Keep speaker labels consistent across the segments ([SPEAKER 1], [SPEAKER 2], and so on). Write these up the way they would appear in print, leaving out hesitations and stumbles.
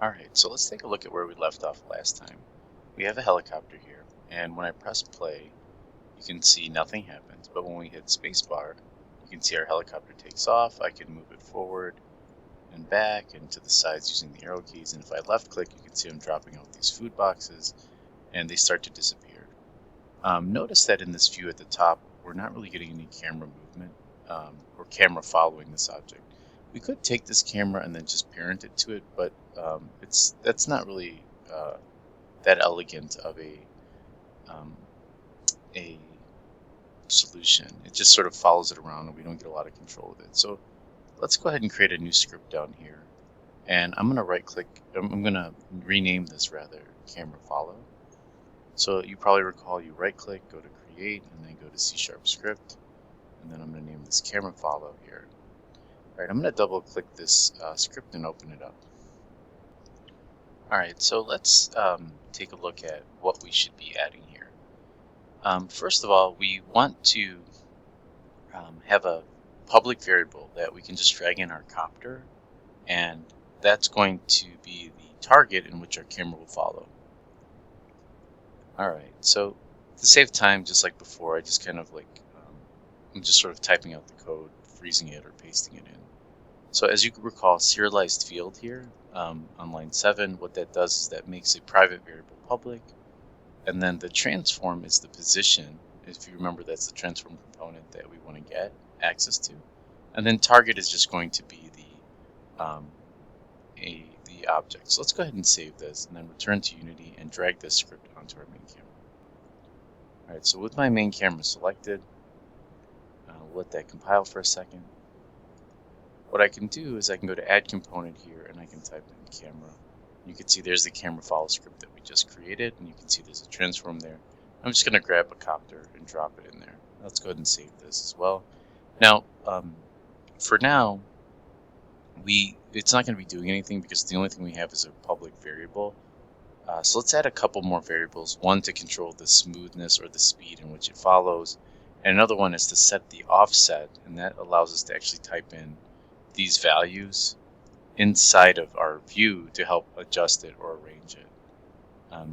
[SPEAKER 1] Alright, so let's take a look at where we left off last time. We have a helicopter here, and when I press play, you can see nothing happens, but when we hit spacebar, you can see our helicopter takes off. I can move it forward and back and to the sides using the arrow keys, and if I left click, you can see I'm dropping out these food boxes, and they start to disappear. Notice that in this view at the top, we're not really getting any camera movement or camera following this object. We could take this camera and then just parent it to it, but that's not really that elegant of um, a solution. It just sort of follows it around, and we don't get a lot of control with it. So let's go ahead and create a new script down here, and I'm going to right click. I'm going to rename this rather camera follow. So you probably recall you right click, go to create, and then go to C# script, and then I'm going to name this camera follow here. Alright, I'm going to double click this script and open it up. Alright, so let's take a look at what we should be adding here. First of all, we want to have a public variable that we can just drag in our copter, and that's going to be the target in which our camera will follow. Alright, so to save time, just like before, I just kind of I'm just sort of typing out the code, freezing it or pasting it in. So as you recall, serialized field here on line 7, what that does is that makes a private variable public, and then the transform is the position. If you remember, that's the transform component that we want to get access to, and then target is just going to be the object. So let's go ahead and save this, and then return to Unity and drag this script onto our main camera. All right, so with my main camera selected, I'll let that compile for a second. What I can do is I can go to add component here, and I can type in camera. You can see there's the camera follow script that we just created, and you can see there's a transform there. I'm just going to grab a copter and drop it in there. Let's go ahead and save this as well. Now, for now, it's not going to be doing anything because the only thing we have is a public variable. So let's add a couple more variables. One to control the smoothness or the speed in which it follows, and another one is to set the offset, and that allows us to actually type in these values inside of our view to help adjust it or arrange it.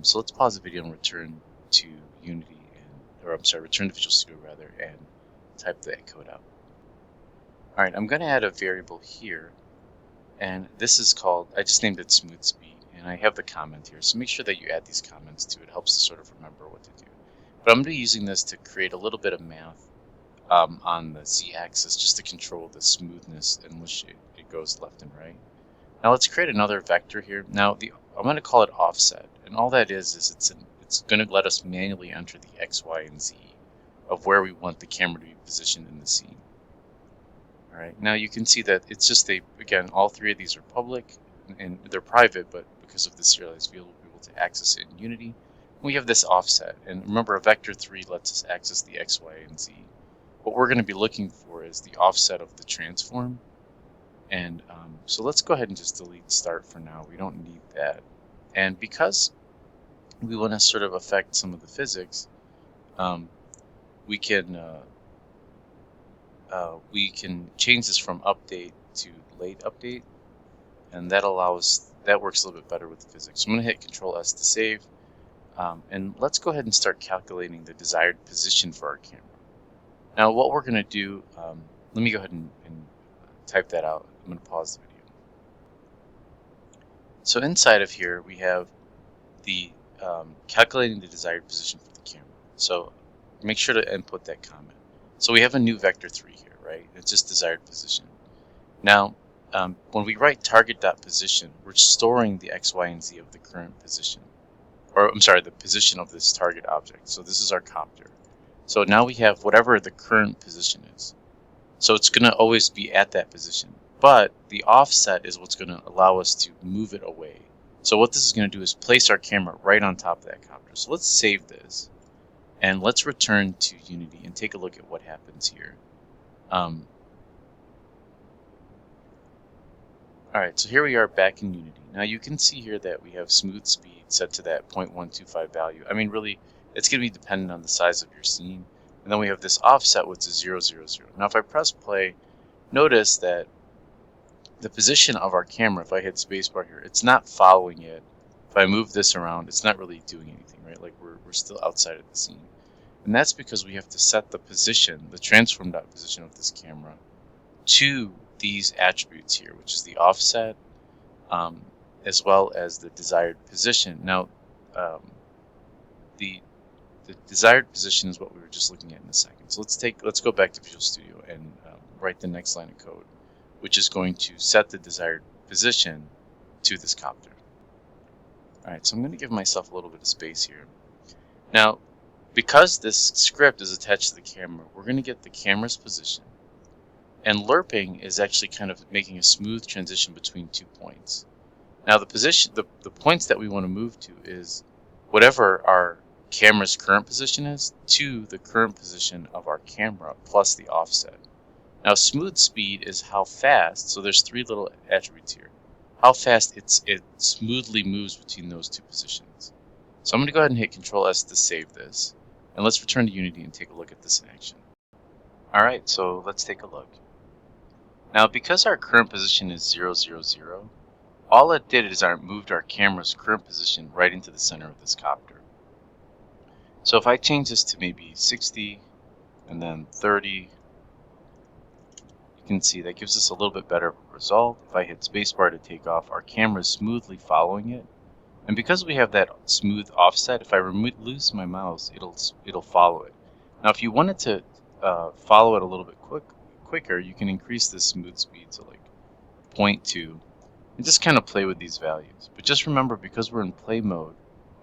[SPEAKER 1] So let's pause the video and return to Unity, return to Visual Studio rather, and type that code out. All right, I'm going to add a variable here, and this is called, I just named it smooth speed, and I have the comment here, so make sure that you add these comments too. It helps to sort of remember what to do. But I'm going to be using this to create a little bit of math on the z-axis just to control the smoothness in which it goes left and right. Now let's create another vector here. Now I'm going to call it offset, and all that is it's going to let us manually enter the x, y, and z of where we want the camera to be positioned in the scene. All right. Now you can see that it's just again, all three of these are public and they're private, but because of the serialized field, we'll be able to access it in Unity. We have this offset, and remember, a vector 3 lets us access the x, y, and z. What we're going to be looking for is the offset of the transform. And so let's go ahead and just delete start for now. We don't need that. And because we want to sort of affect some of the physics, we can change this from update to late update, and that works a little bit better with the physics. So I'm going to hit Control S to save, and let's go ahead and start calculating the desired position for our camera. Now what we're going to do, let me go ahead and type that out. I'm going to pause the video. So inside of here we have the calculating the desired position for the camera. So make sure to input that comment. So we have a new vector 3 here, right? It's just desired position. Now when we write target.position, we're storing the x, y, and z of the current position. Or I'm sorry, the position of this target object. So this is our copter. So now we have whatever the current position is. So it's going to always be at that position. But the offset is what's going to allow us to move it away. So what this is going to do is place our camera right on top of that copter. So let's save this. And let's return to Unity and take a look at what happens here. Alright, so here we are back in Unity. Now you can see here that we have smooth speed set to that 0.125 value. I mean, really, it's going to be dependent on the size of your scene. And then we have this offset, which is 0, 0, 0. Now if I press play, notice that the position of our camera, if I hit spacebar here, it's not following it. If I move this around, it's not really doing anything, right? Like we're still outside of the scene. And that's because we have to set the position, the transform dot position of this camera to these attributes here, which is the offset, as well as the desired position. Now, the desired position is what we were just looking at in a second. So let's go back to Visual Studio and write the next line of code, which is going to set the desired position to this copter. All right, so I'm going to give myself a little bit of space here. Now, because this script is attached to the camera, we're going to get the camera's position. And lerping is actually kind of making a smooth transition between 2 points. Now, the position, the points that we want to move to is whatever our camera's current position is to the current position of our camera plus the offset. Now, smooth speed is how fast, so there's 3 little attributes here, how fast it smoothly moves between those 2 positions. So I'm going to go ahead and hit Control S to save this. And let's return to Unity and take a look at this in action. Alright, so let's take a look. Now, because our current position is 0, 0, 0, all it did is moved our camera's current position right into the center of this copter. So if I change this to maybe 60 and then 30, you can see that gives us a little bit better of a result. If I hit spacebar to take off, our camera is smoothly following it. And because we have that smooth offset, if I lose my mouse, it'll follow it. Now, if you wanted to follow it a little bit quicker, you can increase the smooth speed to like 0.2 and just kind of play with these values. But just remember, because we're in play mode,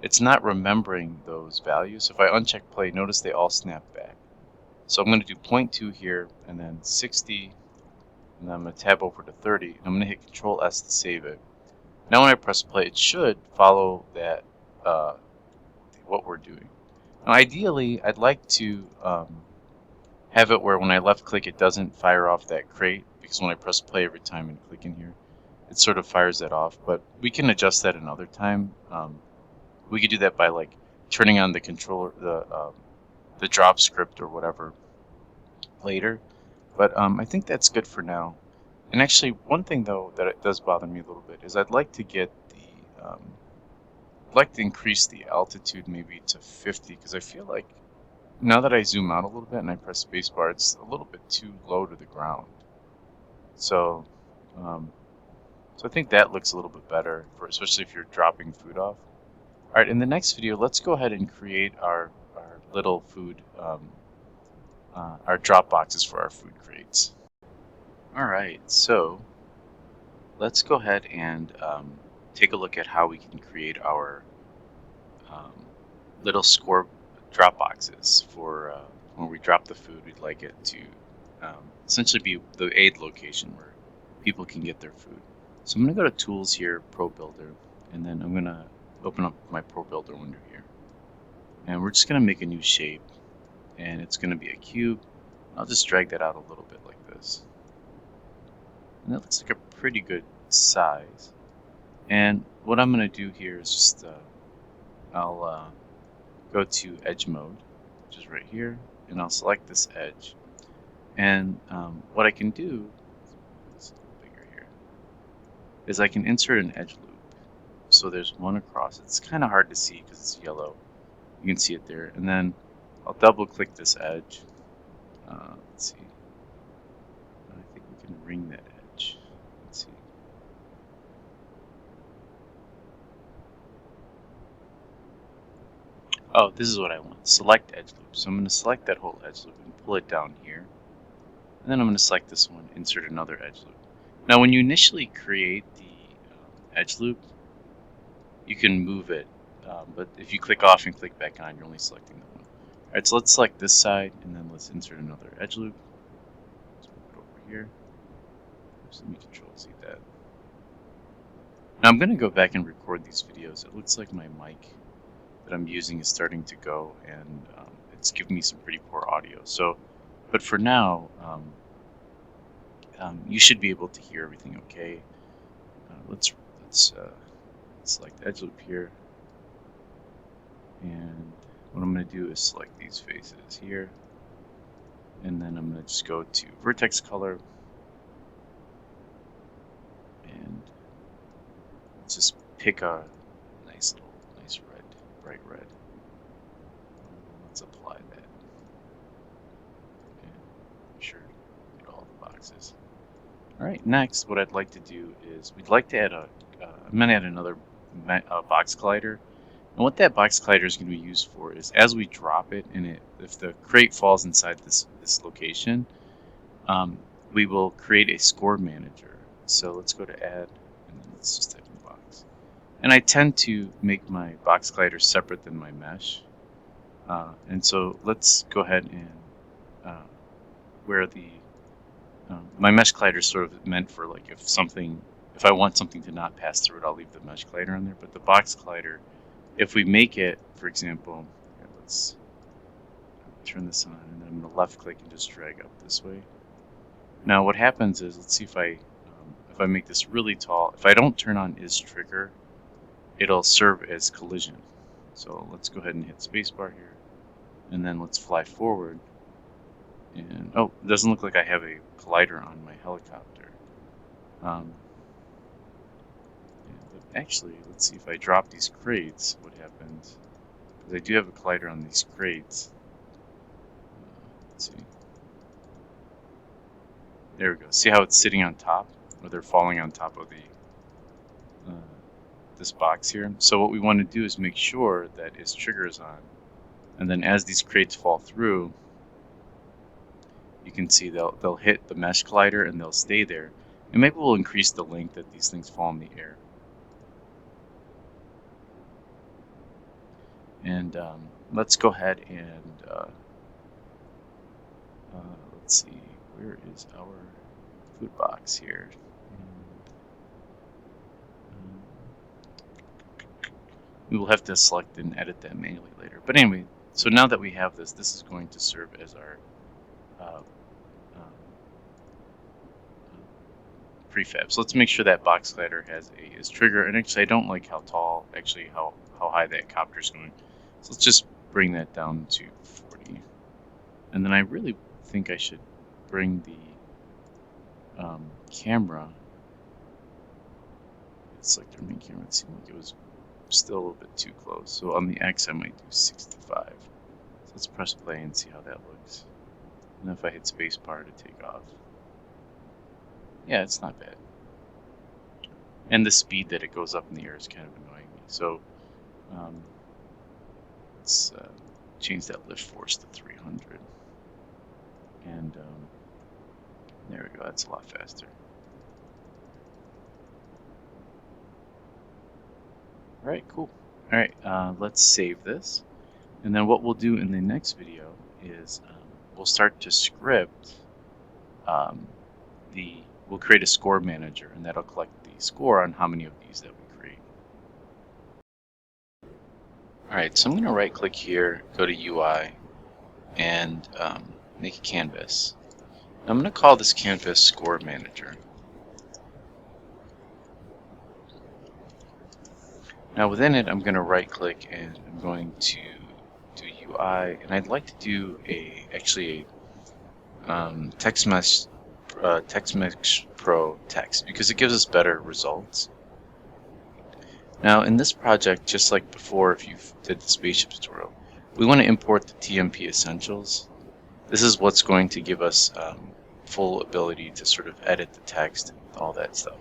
[SPEAKER 1] it's not remembering those values. So if I uncheck play, notice they all snap back. So I'm going to do 0.2 here, and then 60, and then I'm going to tab over to 30, and I'm going to hit Control S to save it. Now when I press play, it should follow that what we're doing. Now ideally, I'd like to have it where when I left click, it doesn't fire off that crate, because when I press play every time and click in here, it sort of fires that off. But we can adjust that another time. We could do that by like turning on the controller, the drop script or whatever later. But I think that's good for now. And actually, one thing though that it does bother me a little bit is I'd like to get the, I'd like to increase the altitude maybe to 50, because I feel like now that I zoom out a little bit and I press spacebar, it's a little bit too low to the ground. So, so I think that looks a little bit better, especially if you're dropping food off. All right, in the next video, let's go ahead and create our little food, our drop boxes for our food crates. Alright, so let's go ahead and take a look at how we can create our little score drop boxes for when we drop the food. We'd like it to essentially be the aid location where people can get their food. So I'm going to go to Tools here, Pro Builder, and then I'm going to open up my Pro Builder window here. And we're just going to make a new shape, and it's going to be a cube. I'll just drag that out a little bit like this. And that looks like a pretty good size. And what I'm going to do here is just, I'll go to Edge Mode, which is right here, and I'll select this edge. And what I can do, it's a little bigger here, is I can insert an edge loop. So there's one across. It's kind of hard to see because it's yellow. You can see it there. And then I'll double click this edge. Let's see. I think we can ring that edge. Let's see. Oh, this is what I want. Select edge loop. So I'm going to select that whole edge loop and pull it down here. And then I'm going to select this one, insert another edge loop. Now, when you initially create the edge loop, you can move it. But if you click off and click back on, you're only selecting the one. All right, so let's select this side, and then let's insert another edge loop. Let's move it over here. Just let me Control-Z that. Now I'm going to go back and record these videos. It looks like my mic that I'm using is starting to go, and it's giving me some pretty poor audio. So, but for now, you should be able to hear everything okay. Let's select the edge loop here, and what I'm going to do is select these faces here, and then I'm going to just go to vertex color, let's just pick a nice red, bright red. Let's apply that. And make sure get all the boxes. All right, next, what I'd like to do is we'd like to add I'm going to add another box collider. And what that box collider is going to be used for is as we drop it, and if the crate falls inside this location, we will create a score manager. So let's go to add, and then let's just type in box. And I tend to make my box collider separate than my mesh. And so let's go ahead and where the my mesh collider is sort of meant for like if I want something to not pass through it, I'll leave the mesh collider on there. But the box collider, if we make it, for example, let's turn this on, and then I'm going to left click and just drag up this way. Now what happens is, let's see if I make this really tall. If I don't turn on is trigger, it'll serve as collision. So let's go ahead and hit spacebar here, and then let's fly forward. And oh, it doesn't look like I have a collider on my helicopter. But actually, let's see if I drop these crates, what happens. Because I do have a collider on these crates. Let's see. There we go. See how it's sitting on top, or they're falling on top of the this box here. So what we want to do is make sure that its trigger is on, and then as these crates fall through, you can see they'll hit the mesh collider and they'll stay there. And maybe we'll increase the length that these things fall in the air. And let's go ahead and let's see, where is our food box here? We will have to select and edit that manually later. But anyway, so now that we have this is going to serve as our prefab. So let's make sure that box collider has is trigger. And actually, I don't like how tall, actually how high that copter is going. So let's just bring that down to 40. And then I really think I should bring the camera. Select our main camera. It seemed like it was still a little bit too close. So on the X, I might do 65. So let's press play and see how that looks. And if I hit spacebar to take off. Yeah, it's not bad. And the speed that it goes up in the air is kind of annoying me. So let's change that lift force to 300. And there we go, that's a lot faster. Alright, cool. Alright, let's save this. And then what we'll do in the next video is we'll start to script we'll create a score manager, and that'll collect the score on how many of these that we create. Alright, so I'm going to right click here, go to UI, and make a canvas. I'm going to call this canvas score manager. Now within it, I'm going to right click and I'm going to do UI, and I'd like to do actually a text mesh Pro text, because it gives us better results. Now in this project, just like before if you did the spaceship tutorial, we want to import the TMP essentials. This is what's going to give us full ability to sort of edit the text and all that stuff.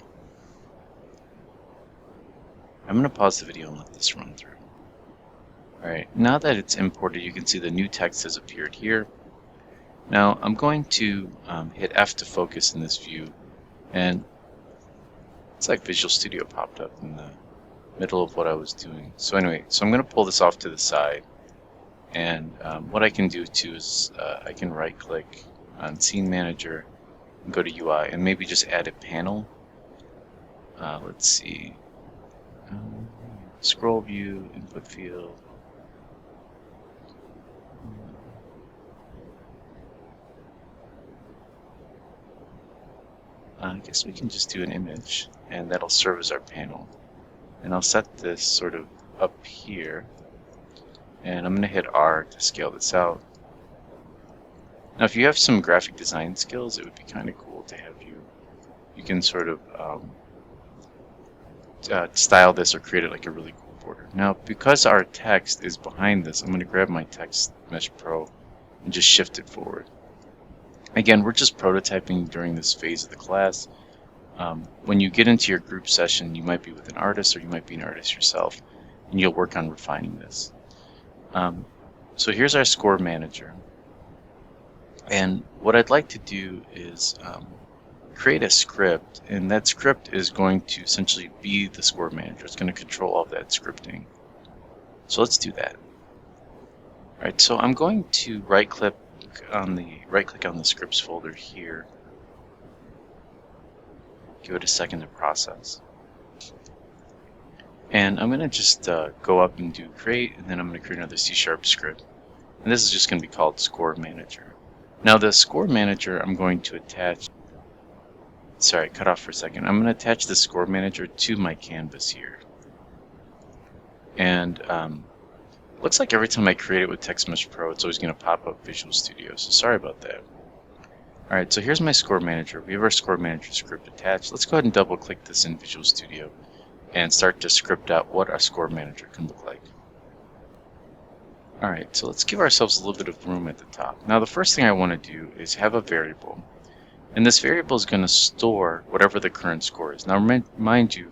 [SPEAKER 1] I'm going to pause the video and let this run through. Alright, now that it's imported, you can see the new text has appeared here. Now I'm going to hit F to focus in this view, and it's like Visual Studio popped up in the middle of what I was doing. So anyway, so I'm going to pull this off to the side, and what I can do too is I can right click on Scene Manager and go to UI and maybe just add a panel. Let's see, scroll view, input field. I guess we can just do an image, and that'll serve as our panel. And I'll set this sort of up here, and I'm going to hit R to scale this out. Now if you have some graphic design skills, it would be kind of cool to have you can sort of style this or create it like a really cool border. Now, because our text is behind this, I'm going to grab my Text Mesh Pro and just shift it forward. Again, we're just prototyping during this phase of the class. When you get into your group session, you might be with an artist or you might be an artist yourself, and you'll work on refining this. So here's our score manager. And what I'd like to do is create a script, and that script is going to essentially be the score manager. It's going to control all of that scripting. So let's do that. All right, so I'm going to right-click on the scripts folder here. Give it a second to process. And I'm going to just go up and do create, and then I'm going to create another C# script. And this is just going to be called Score Manager. Now the Score Manager I'm going to attach, sorry, cut off for a second. I'm going to attach the Score Manager to my canvas here. And looks like every time I create it with TextMesh Pro, it's always going to pop up Visual Studio, so sorry about that. Alright, so here's my Score Manager. We have our Score Manager script attached. Let's go ahead and double click this in Visual Studio and start to script out what our Score Manager can look like. Alright, so let's give ourselves a little bit of room at the top. Now the first thing I want to do is have a variable. And this variable is going to store whatever the current score is. Now mind you,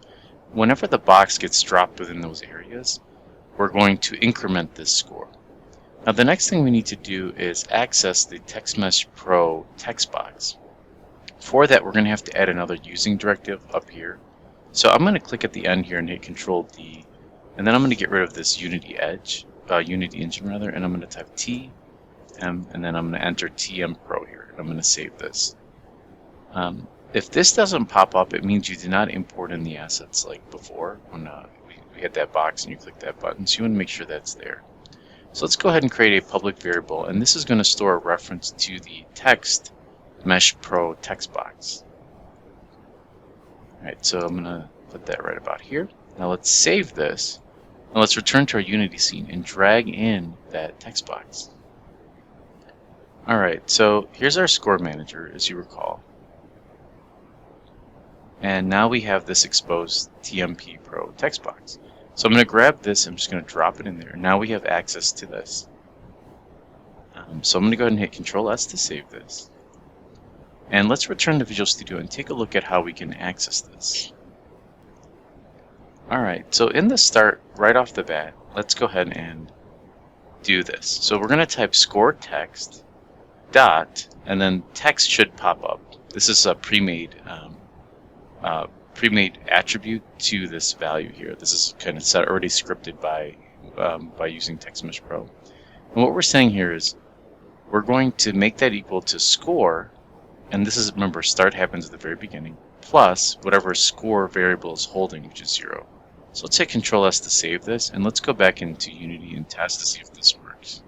[SPEAKER 1] whenever the box gets dropped within those areas, we're going to increment this score. Now the next thing we need to do is access the TextMesh Pro text box. For that, we're going to have to add another using directive up here. So I'm going to click at the end here and hit Control D, and then I'm going to get rid of this Unity Engine rather, and I'm going to type TM, and then I'm going to enter TM Pro here, and I'm going to save this. If this doesn't pop up, it means you did not import in the assets like before when we had that box and you click that button, so you want to make sure that's there. So let's go ahead and create a public variable, and this is going to store a reference to the TextMesh Pro text box. Alright, so I'm going to put that right about here. Now let's save this, and let's return to our Unity scene and drag in that text box. Alright, so here's our Score Manager, as you recall. And now we have this exposed TMP Pro text box. So I'm going to grab this, I'm just going to drop it in there. Now we have access to this. So I'm going to go ahead and hit Control S to save this. And let's return to Visual Studio and take a look at how we can access this. Alright, so in the start, right off the bat, let's go ahead and do this. So we're going to type score text dot, and then text should pop up. This is a pre-made attribute to this value here. This is kind of already scripted by using TextMesh Pro. And what we're saying here is we're going to make that equal to score, and this is, remember, start happens at the very beginning, plus whatever score variable is holding, which is 0. So let's hit Control S to save this, and let's go back into Unity and test to see if this works.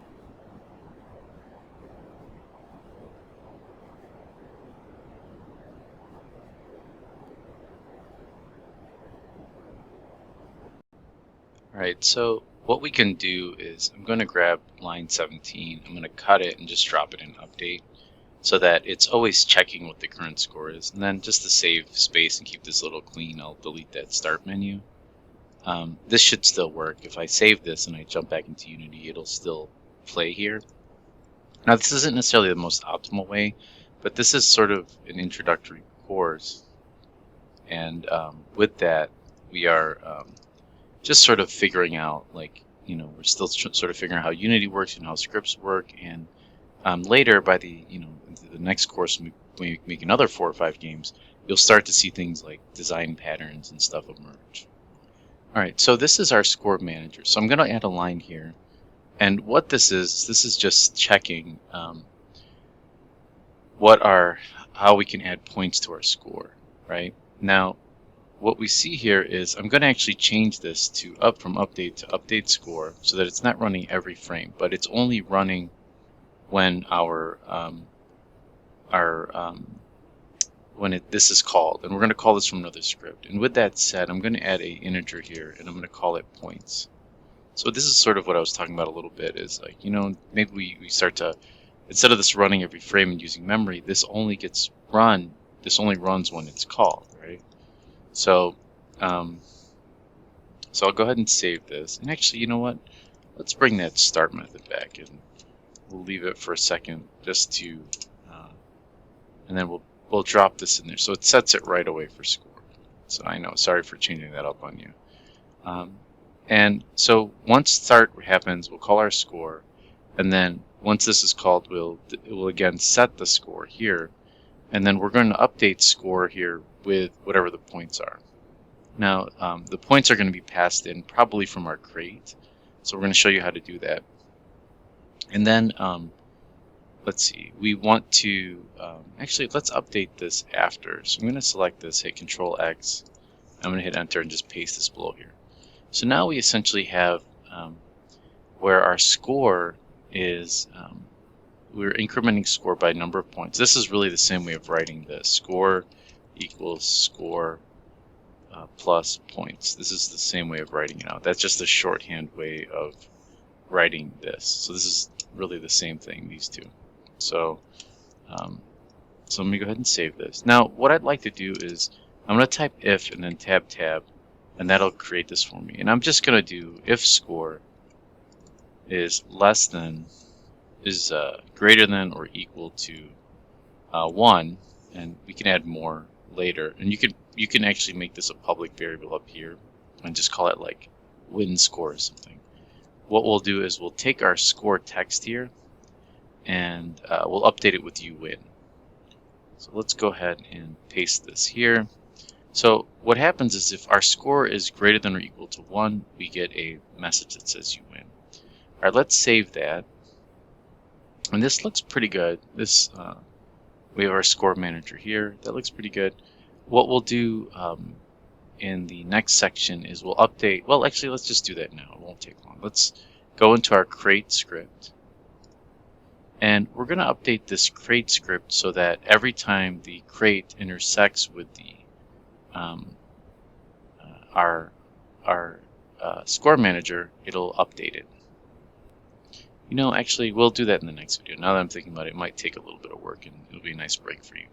[SPEAKER 1] Alright, so what we can do is I'm going to grab line 17, I'm going to cut it and just drop it in update so that it's always checking what the current score is. And then just to save space and keep this a little clean, I'll delete that start menu. This should still work. If I save this and I jump back into Unity, it'll still play here. Now this isn't necessarily the most optimal way, but this is sort of an introductory course. And with that, we are just sort of figuring out, like, you know, we're still sort of figuring out how Unity works and how scripts work. And later, by the next course, when we make another 4 or 5 games, you'll start to see things like design patterns and stuff emerge. All right, so this is our Score Manager. So I'm going to add a line here, and what this is just checking how we can add points to our score. Right now, what we see here is I'm going to actually change this to from update to update score so that it's not running every frame, but it's only running when this is called, and we're going to call this from another script. And with that said, I'm going to add an integer here, and I'm going to call it points. So this is sort of what I was talking about a little bit, is like, you know, maybe we start to, instead of this running every frame and using memory, this only runs when it's called, right? So So I'll go ahead and save this. And actually, you know what? Let's bring that start method back, and we'll leave it for a second just to, and then we'll drop this in there. So it sets it right away for score. So I know, sorry for changing that up on you. And so once start happens, we'll call our score, and then once this is called, it will again set the score here, and then we're going to update score here with whatever the points are. Now, the points are going to be passed in probably from our crate, so we're going to show you how to do that. And then, let's see, we want to, actually, let's update this after. So I'm going to select this, hit Control X, I'm going to hit Enter and just paste this below here. So now we essentially have where our score is, we're incrementing score by number of points. This is really the same way of writing this. Score equals score plus points. This is the same way of writing it out. That's just a shorthand way of writing this. So this is really the same thing, these two. So, so let me go ahead and save this. Now, what I'd like to do is I'm going to type if and then tab, and that'll create this for me. And I'm just going to do if score is less than, is greater than or equal to 1, and we can add more later. And you can actually make this a public variable up here and just call it like win score or something. What we'll do is we'll take our score text here and we'll update it with you win. So let's go ahead and paste this here. So what happens is if our score is greater than or equal to 1, we get a message that says you win. All right, let's save that. And this looks pretty good. This we have our score manager here. That looks pretty good. What we'll do in the next section is we'll update. Well, actually, let's just do that now. It won't take long. Let's go into our crate script. And we're going to update this crate script so that every time the crate intersects with the our score manager, it'll update it. You know, actually, we'll do that in the next video. Now that I'm thinking about it, it might take a little bit of work, and it'll be a nice break for you.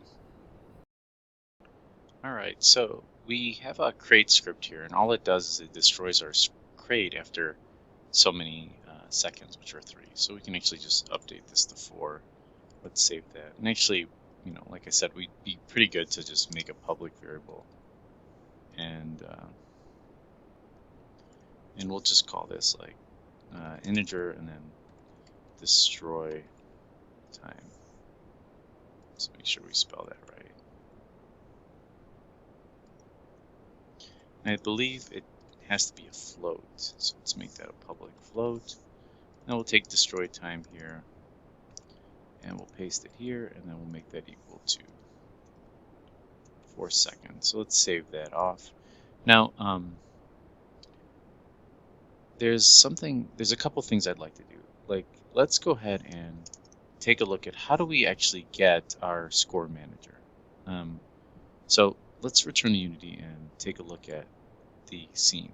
[SPEAKER 1] Alright, so we have a crate script here, and all it does is it destroys our crate after so many seconds, which are 3. So we can actually just update this to 4. Let's save that. And actually, you know, like I said, we'd be pretty good to just make a public variable. And we'll just call this like integer and then destroy time. So make sure we spell that right. And I believe it has to be a float, so let's make that a public float. Then we'll take destroy time here, and we'll paste it here, and then we'll make that equal to 4 seconds. So let's save that off. Now, there's a couple things I'd like to do. Like, let's go ahead and take a look at how do we actually get our score manager. So let's return to Unity and take a look at the scene.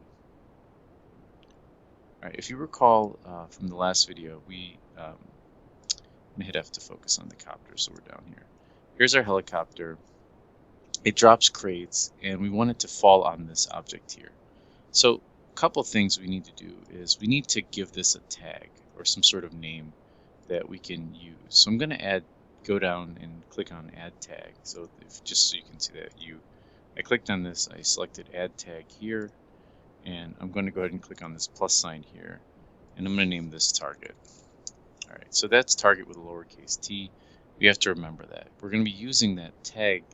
[SPEAKER 1] All right, if you recall from the last video, I'm gonna hit F to focus on the copter, so we're down here. Here's our helicopter. It drops crates, and we want it to fall on this object here. So a couple things we need to do is we need to give this a tag or some sort of name that we can use. So I'm going to go down and click on add tag. So just so you can see that I clicked on this, I selected add tag here, and I'm going to go ahead and click on this plus sign here, and I'm going to name this target. All right, so that's target with a lowercase t. We have to remember that. We're going to be using that tag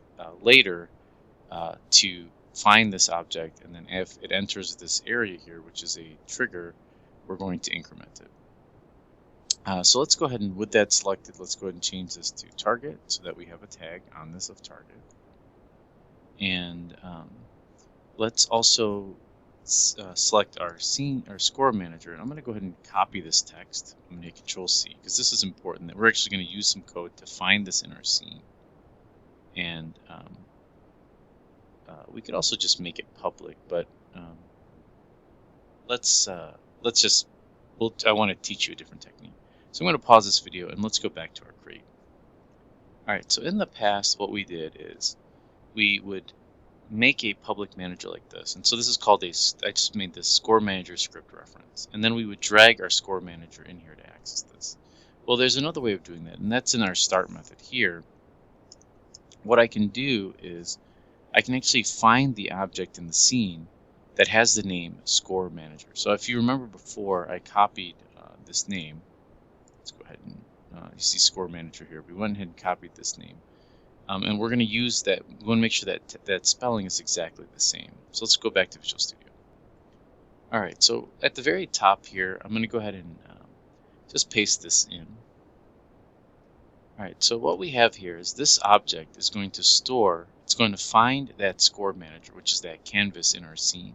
[SPEAKER 1] later to find this object, and then if it enters this area here, which is a trigger, we're going to increment it. So let's go ahead and with that selected, let's go ahead and change this to target so that we have a tag on this of target. And let's also select our scene, our score manager, and I'm going to go ahead and copy this text. I'm going to hit Control C because this is important that we're actually going to use some code to find this in our scene. And we could also just make it public, but I want to teach you a different technique. So I'm going to pause this video and let's go back to our crate. Alright, so in the past what we did is we would make a public manager like this. And so this is called I just made this score manager script reference. And then we would drag our score manager in here to access this. Well, there's another way of doing that, and that's in our start method here. What I can do is I can actually find the object in the scene that has the name score manager. So if you remember before, I copied this name. Let's go ahead and you see score manager here. We went ahead and copied this name. And we're going to use that. We want to make sure that that spelling is exactly the same. So let's go back to Visual Studio. All right, so at the very top here, I'm going to go ahead and just paste this in. All right, so what we have here is this object is going to store, it's going to find that score manager, which is that canvas in our scene,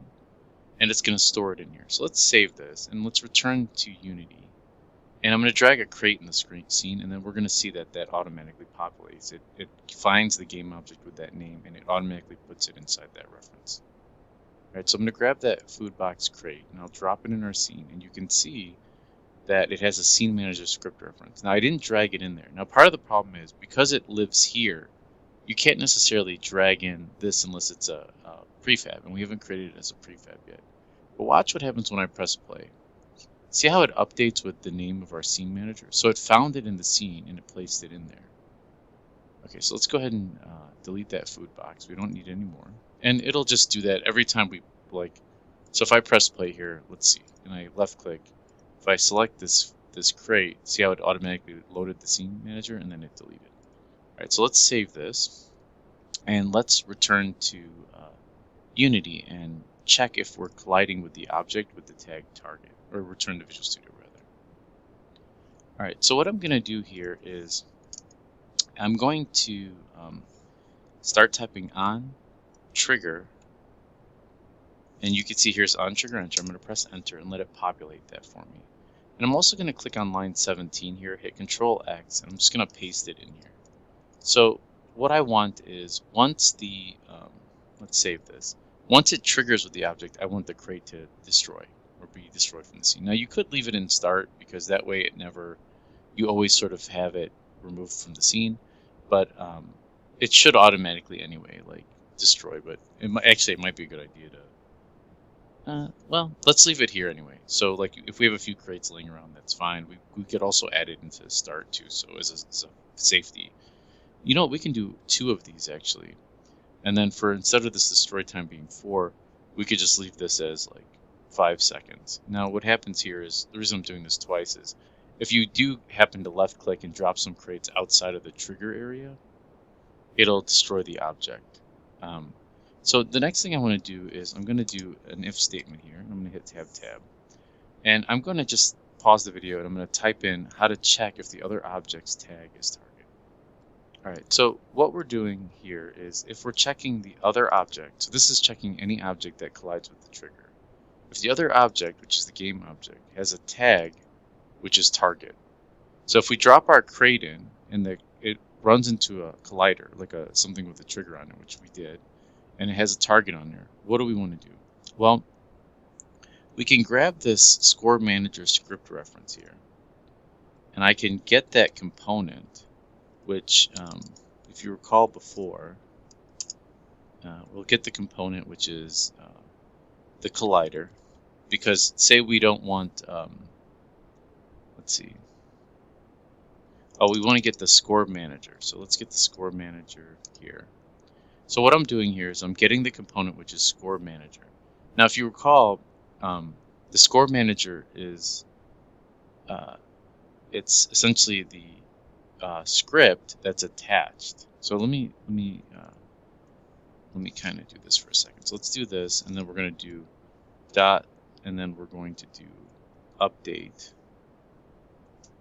[SPEAKER 1] and it's going to store it in here. So let's save this, and let's return to Unity. And I'm going to drag a crate in the scene, and then we're going to see that that automatically populates. It finds the game object with that name, and it automatically puts it inside that reference. All right, so I'm going to grab that food box crate, and I'll drop it in our scene, and you can see that it has a scene manager script reference. Now, I didn't drag it in there. Now, part of the problem is because it lives here, you can't necessarily drag in this unless it's a prefab, and we haven't created it as a prefab yet. But watch what happens when I press play. See how it updates with the name of our scene manager? So it found it in the scene and it placed it in there. Okay, so let's go ahead and delete that food box. We don't need it anymore. And it'll just do that every time we so if I press play here, let's see, and I left click, if I select this crate, see how it automatically loaded the scene manager and then it deleted. All right, so let's save this and let's return to Unity and check if we're colliding with the object with the tag target, or return to Visual Studio rather. All right, so what I'm going to do here is I'm going to start typing on trigger, and you can see here's on trigger enter. I'm going to press enter and let it populate that for me. And I'm also going to click on line 17 here, hit Control X, and I'm just going to paste it in here. So what I want is once the, let's save this. Once it triggers with the object, I want the crate to destroy or be destroyed from the scene. Now you could leave it in start because that way it never, you always sort of have it removed from the scene, but it should automatically anyway, like destroy, but it might be a good idea to, well, let's leave it here anyway. So like if we have a few crates laying around, that's fine. We could also add it into start too, so as a safety. You know what, we can do 2 of these actually. And then for instead of this destroy time being 4, we could just leave this as like 5 seconds. Now what happens here is, the reason I'm doing this twice is, if you do happen to left click and drop some crates outside of the trigger area, it'll destroy the object. So the next thing I want to do is I'm going to do an if statement here. I'm going to hit tab. And I'm going to just pause the video and I'm going to type in how to check if the other object's tag is target. Alright, so what we're doing here is if we're checking the other object, so this is checking any object that collides with the trigger. If the other object, which is the game object, has a tag, which is target. So if we drop our crate in and it runs into a collider, like something with a trigger on it, which we did, and it has a target on there, what do we want to do? Well, we can grab this score manager script reference here, and I can get that component, which, if you recall before, we'll get the component which is the collider, because say we don't want, let's see, we want to get the score manager, so let's get the score manager here. So what I'm doing here is I'm getting the component which is score manager. Now if you recall, the score manager is, it's essentially the script that's attached. So let me kind of do this for a second. So let's do this, and then we're going to do dot, and then we're going to do update.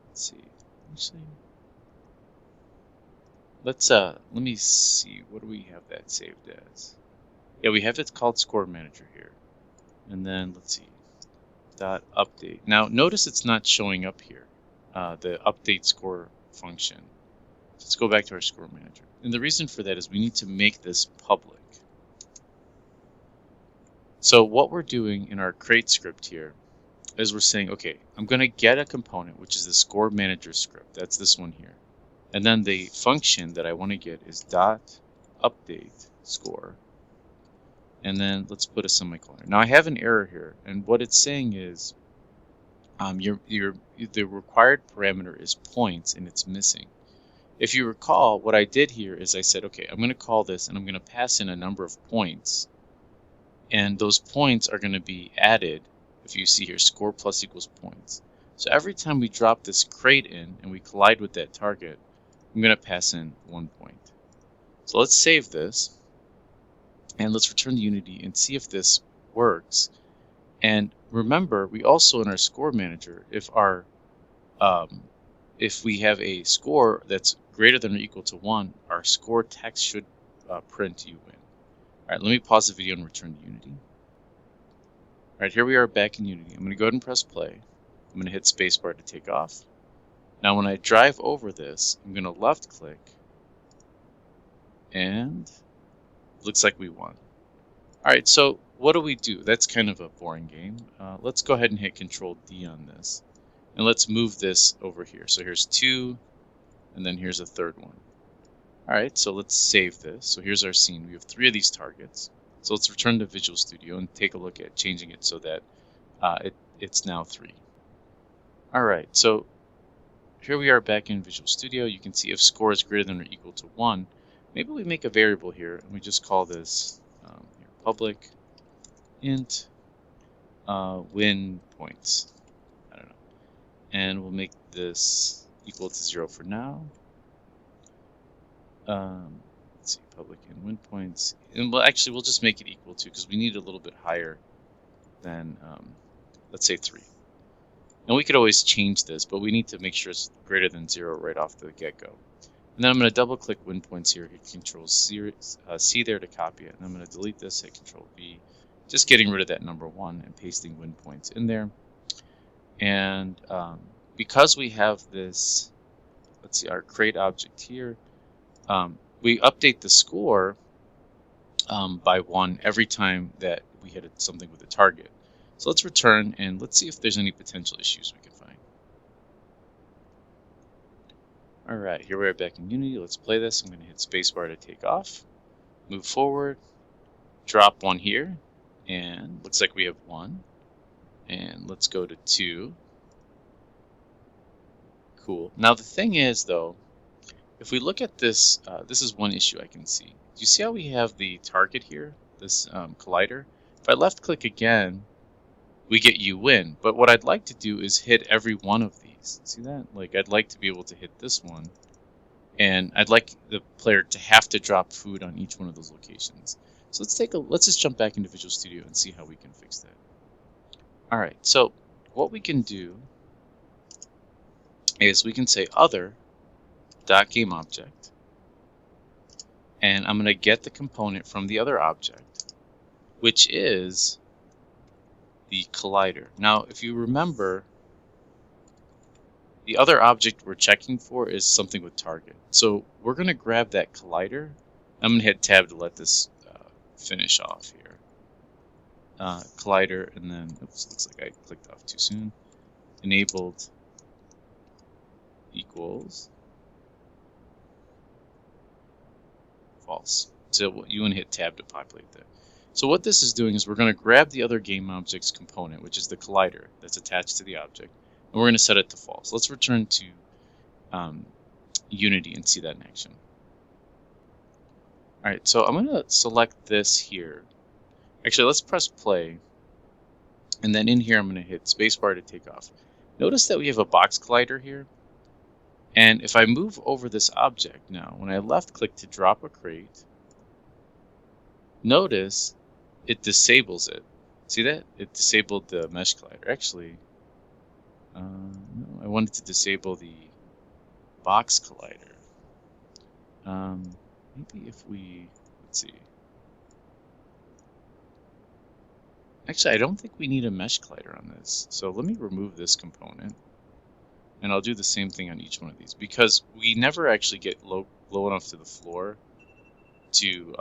[SPEAKER 1] Let's see. Actually, let me see. What do we have that saved as? Yeah, we have it called score manager here, and then let's see. Dot update. Now notice it's not showing up here. The update score function. Let's go back to our score manager. And the reason for that is we need to make this public. So what we're doing in our crate script here is we're saying, okay, I'm going to get a component, which is the score manager script. That's this one here. And then the function that I want to get is dot update score. and then let's put a semicolon. Now I have an error here, and what it's saying is the required parameter is points and it's missing. If you recall, what I did here is I said, okay, I'm going to call this and I'm going to pass in a number of points, and those points are going to be added. If you see here, score plus equals points. So every time we drop this crate in and we collide with that target, I'm going to pass in 1 point. So let's save this and let's return to Unity and see if this works. And remember, we also in our score manager, if we have a score that's greater than or equal to 1, our score text should print you win. All right, let me pause the video and return to Unity. All right, here we are back in Unity. I'm going to go ahead and press play. I'm going to hit spacebar to take off. Now when I drive over this, I'm going to left click, and it looks like we won. All right, so what do we do? That's kind of a boring game. Let's go ahead and hit Control D on this. And let's move this over here. So here's 2, and then here's a third one. All right, so let's save this. So here's our scene. We have 3 of these targets. So let's return to Visual Studio and take a look at changing it so that it's now 3. All right, so here we are back in Visual Studio. You can see if score is greater than or equal to 1, maybe we make a variable here and we just call this public int win points. I don't know. And we'll make this equal to 0 for now. Let's see, public int win points. And we'll just make it equal to, because we need a little bit higher than, let's say 3. And we could always change this, but we need to make sure it's greater than 0 right off the get-go. And then I'm going to double-click win points here, hit Control C there to copy it. And I'm going to delete this, hit Control V, just getting rid of that number 1 and pasting win points in there. And because we have this, let's see, our crate object here, we update the score by 1 every time that we hit something with a target. So let's return and let's see if there's any potential issues we can find. All right, here we are back in Unity. Let's play this. I'm going to hit spacebar to take off, move forward, drop 1 here, and looks like we have 1. And let's go to 2. Cool. Now the thing is, though, if we look at this, this is one issue I can see. Do you see how we have the target here, this collider? If I left click again, we get you win. But what I'd like to do is hit every one of these. See that? Like, I'd like to be able to hit this one, and I'd like the player to have to drop food on each one of those locations. So let's just jump back into Visual Studio and see how we can fix that. All right, so what we can do is we can say other.gameObject, and I'm going to get the component from the other object, which is the collider. Now, if you remember, the other object we're checking for is something with target. So we're going to grab that collider. I'm going to hit tab to let this finish off here. Collider, and then, oops, looks like I clicked off too soon. Enabled equals false. So you want to hit tab to populate that. So what this is doing is we're going to grab the other game object's component, which is the collider that's attached to the object, and we're going to set it to false. Let's return to Unity and see that in action. All right, so I'm going to select this here. Actually, let's press play, and then in here I'm going to hit spacebar to take off. Notice that we have a box collider here, and if I move over this object now, when I left click to drop a crate, notice it disables it. See that? It disabled the mesh collider. Actually, no, I wanted to disable the box collider. Maybe if we, let's see. Actually, I don't think we need a mesh collider on this. So let me remove this component, and I'll do the same thing on each one of these, because we never actually get low enough to the floor to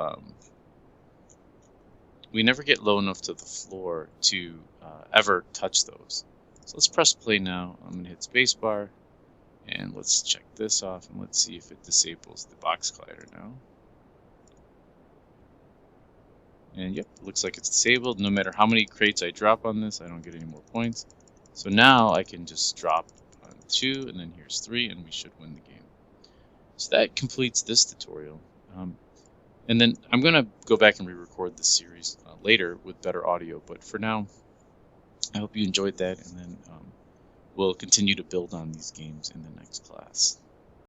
[SPEAKER 1] ever touch those. So let's press play now. I'm going to hit spacebar, and let's check this off, and let's see if it disables the box collider now. And yep, it looks like it's disabled. No matter how many crates I drop on this, I don't get any more points. So now I can just drop 2, and then here's 3, and we should win the game. So that completes this tutorial. And then I'm going to go back and re-record this series later with better audio. But for now, I hope you enjoyed that, and then we'll continue to build on these games in the next class.